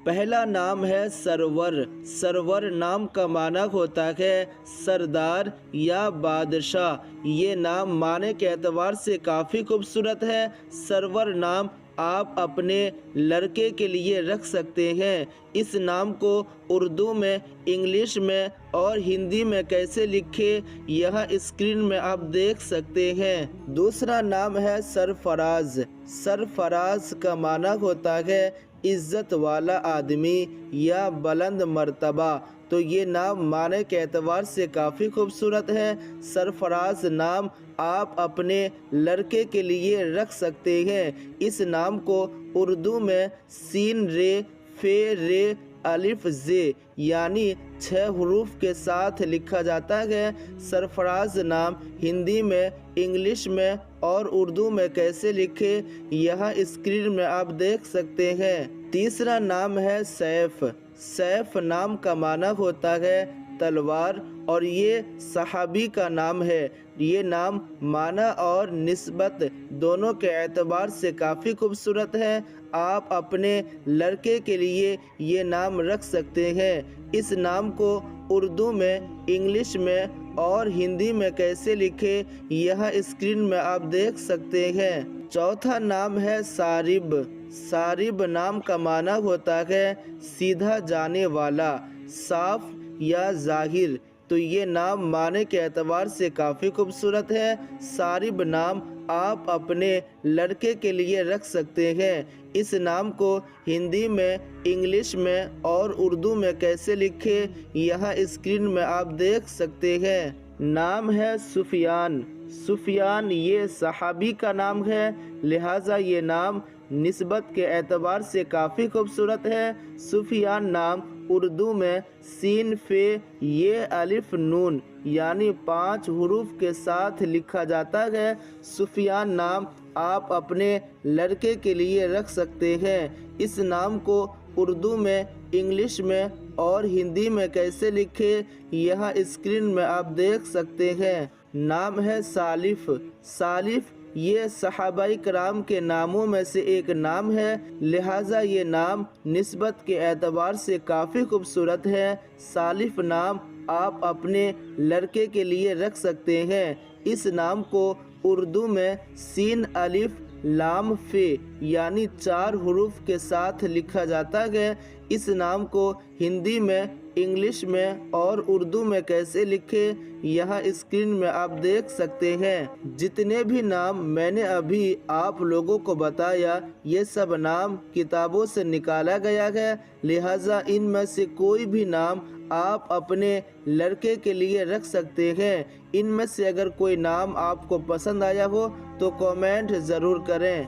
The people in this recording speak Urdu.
پہلا نام ہے سرور۔ سرور نام کا معنی ہوتا ہے سردار یا بادشاہ۔ یہ نام معنی کے اعتبار سے کافی خوبصورت ہے۔ سرور نام آپ اپنے لڑکے کے لیے رکھ سکتے ہیں۔ اس نام کو اردو میں، انگلش میں اور ہندی میں کیسے لکھیں یہاں اسکرین میں آپ دیکھ سکتے ہیں۔ دوسرا نام ہے سرفراز۔ سرفراز کا معنی ہوتا ہے عزت والا آدمی یا بلند مرتبہ۔ تو یہ نام معنی کے اعتبار سے کافی خوبصورت ہے۔ سرفراز نام آپ اپنے لڑکے کے لیے رکھ سکتے ہیں۔ اس نام کو اردو میں سین رے فے رے الف زے یعنی 6 حروف کے ساتھ لکھا جاتا ہے۔ سرفراز نام ہندی میں، انگلش میں اور اردو میں کیسے لکھیں یہاں اسکرین میں آپ دیکھ سکتے ہیں۔ تیسرا نام ہے سیف۔ سیف نام کا معنی ہوتا ہے تلوار اور یہ صحابی کا نام ہے۔ یہ نام معنی اور نسبت دونوں کے اعتبار سے کافی خوبصورت ہے۔ آپ اپنے لڑکے کے لیے یہ نام رکھ سکتے ہیں۔ اس نام کو اردو میں، انگلش میں اور ہندی میں کیسے لکھیں یہاں اسکرین میں آپ دیکھ سکتے ہیں۔ چوتھا نام ہے سارب۔ سارب نام کا معنی ہوتا ہے سیدھا جانے والا، صاف یا ظاہر۔ تو یہ نام معنی کے اعتبار سے کافی خوبصورت ہے۔ سارب نام آپ اپنے لڑکے کے لیے رکھ سکتے ہیں۔ اس نام کو ہندی میں، انگلش میں اور اردو میں کیسے لکھیں یہاں اسکرین میں آپ دیکھ سکتے ہیں۔ نام ہے سفیان۔ سفیان یہ صحابی کا نام ہے، لہٰذا یہ نام نسبت کے اعتبار سے کافی خوبصورت ہے۔ سفیان نام اردو میں سین فے یہ الف نون یعنی 5 حروف کے ساتھ لکھا جاتا ہے۔ سفیان نام آپ اپنے لڑکے کے لیے رکھ سکتے ہیں۔ اس نام کو اردو میں، انگلش میں اور ہندی میں کیسے لکھیں یہاں اسکرین میں آپ دیکھ سکتے ہیں۔ نام ہے سالف۔ سالف یہ صحابہ کرام کے ناموں میں سے ایک نام ہے، لہٰذا یہ نام نسبت کے اعتبار سے کافی خوبصورت ہے۔ سالف نام آپ اپنے لڑکے کے لیے رکھ سکتے ہیں۔ اس نام کو اردو میں سین الف لام فے یعنی 4 حروف کے ساتھ لکھا جاتا ہے۔ اس نام کو ہندی میں، انگلش میں اور اردو میں کیسے لکھیں یہاں اسکرین میں آپ دیکھ سکتے ہیں۔ جتنے بھی نام میں نے ابھی آپ لوگوں کو بتایا یہ سب نام کتابوں سے نکالا گیا ہے، لہٰذا ان میں سے کوئی بھی نام آپ اپنے لڑکے کے لیے رکھ سکتے ہیں۔ ان میں سے اگر کوئی نام آپ کو پسند آیا ہو تو کامنٹ ضرور کریں۔